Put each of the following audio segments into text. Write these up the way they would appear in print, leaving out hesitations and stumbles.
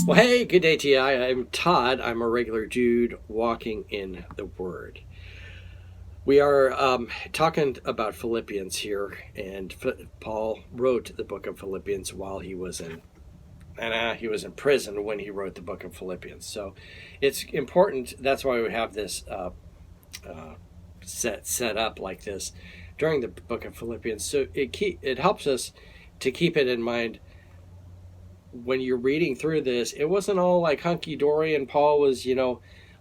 Well, hey, good day to you. I'm Todd. I'm a regular dude walking in the Word. We are talking about Philippians here, and Paul wrote the book of Philippians while he was in prison when he wrote the book of Philippians. So it's important. That's why we have this set up like this during the book of Philippians. So it helps us to keep it in mind. When you're reading through this, it wasn't all like hunky-dory and Paul was,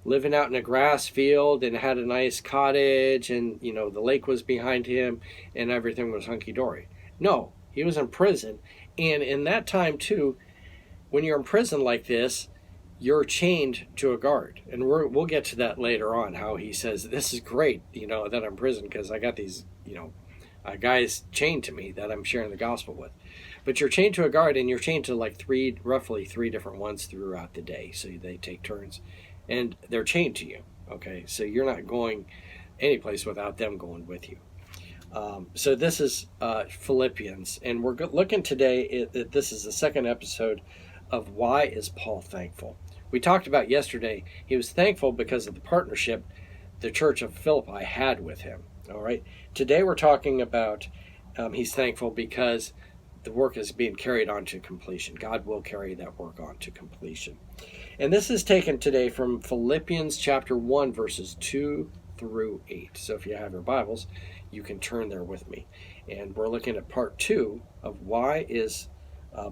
living out in a grass field and had a nice cottage and, the lake was behind him and everything was hunky-dory. No, he was in prison. And in that time, too, when you're in prison like this, you're chained to a guard. And we'll get to that later on, how he says, this is great, that I'm in prison because I got these, guys chained to me that I'm sharing the gospel with. But you're chained to a guard, and you're chained to like roughly three different ones throughout the day. So they take turns, and they're chained to you. Okay, so you're not going any place without them going with you. So this is Philippians, and we're looking today. This is the second episode of Why is Paul Thankful? We talked about yesterday. He was thankful because of the partnership the church of Philippi had with him. All right. Today we're talking about he's thankful because the work is being carried on to completion. God will carry that work on to completion. And this is taken today from Philippians chapter 1, verses 2 through 8. So if you have your Bibles, you can turn there with me. And we're looking at part 2 of why is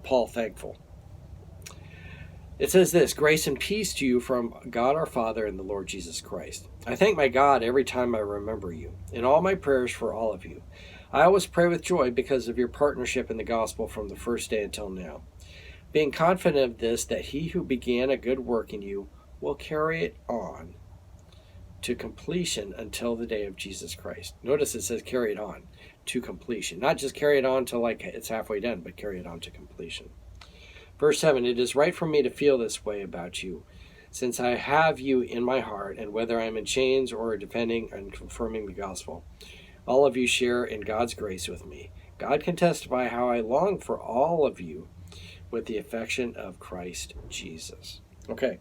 Paul thankful. It says this: grace and peace to you from God our Father and the Lord Jesus Christ. I thank my God every time I remember you, in all my prayers for all of you. I always pray with joy because of your partnership in the gospel from the first day until now, being confident of this, that he who began a good work in you will carry it on to completion until the day of Jesus Christ. Notice it says carry it on to completion. Not just carry it on to like it's halfway done, but carry it on to completion. Verse 7, it is right for me to feel this way about you, since I have you in my heart, and whether I am in chains or defending and confirming the gospel, all of you share in God's grace with me. God can testify how I long for all of you with the affection of Christ Jesus. Okay.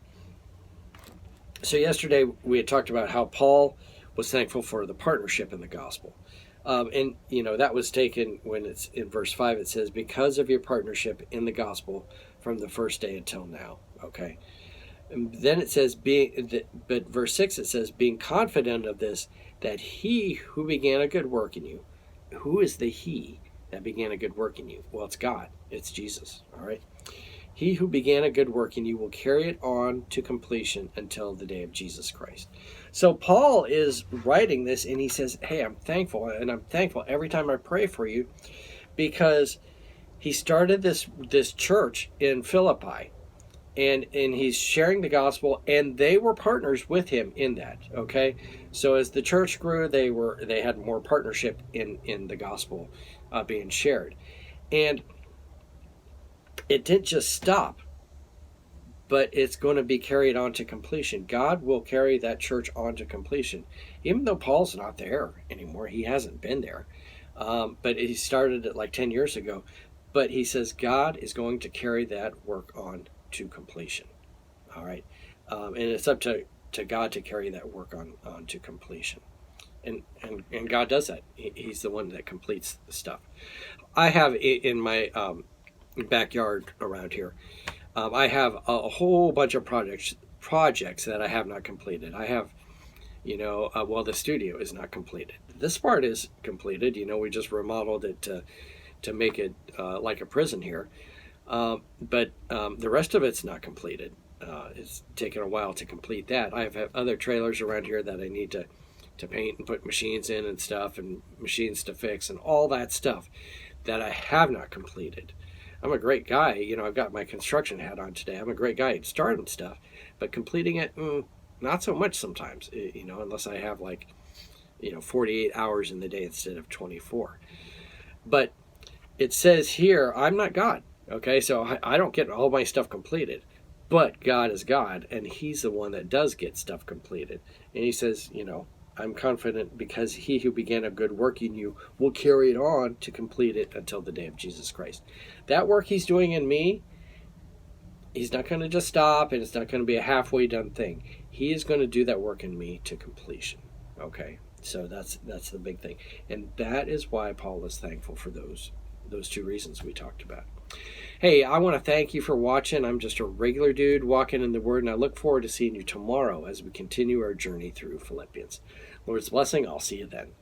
So yesterday we had talked about how Paul was thankful for the partnership in the gospel. And that was taken when it's in verse 5, it says, because of your partnership in the gospel from the first day until now. Okay. And then it says, but verse 6, it says, being confident of this, that he who began a good work in you. Who is the he that began a good work in you? Well, it's God. It's Jesus. All right. He who began a good work in you will carry it on to completion until the day of Jesus Christ. So Paul is writing this, and he says, hey, I'm thankful, and I'm thankful every time I pray for you, because he started this church in Philippi, and he's sharing the gospel, and they were partners with him in that. Okay, so as the church grew, they had more partnership in the gospel being shared, and it didn't just stop, but it's going to be carried on to completion. God will carry that church on to completion, even though Paul's not there anymore. He hasn't been there, but he started it like 10 years ago. But he says God is going to carry that work on to completion. All right. And it's up to God to carry that work on to completion. And God does that. He's the one that completes the stuff. I have in my backyard around here, I have a whole bunch of projects that I have not completed. I have, the studio is not completed. This part is completed. We just remodeled it to make it like a prison here. But the rest of it's not completed. It's taken a while to complete that. I have other trailers around here that I need to paint and put machines in and stuff, and machines to fix and all that stuff that I have not completed. I'm a great guy. I've got my construction hat on today. I'm a great guy at starting stuff, but completing it, not so much sometimes, unless I have 48 hours in the day instead of 24. But it says here, I'm not God. Okay, so I don't get all my stuff completed, but God is God, and he's the one that does get stuff completed. And he says, I'm confident because he who began a good work in you will carry it on to complete it until the day of Jesus Christ. That work he's doing in me, He's not going to just stop, and it's not going to be a halfway done thing. He is going to do that work in me to completion. Okay, so that's the big thing, and that is why Paul is thankful for those two reasons we talked about. Hey, I want to thank you for watching. I'm just a regular dude walking in the Word, and I look forward to seeing you tomorrow as we continue our journey through Philippians. Lord's blessing. I'll see you then.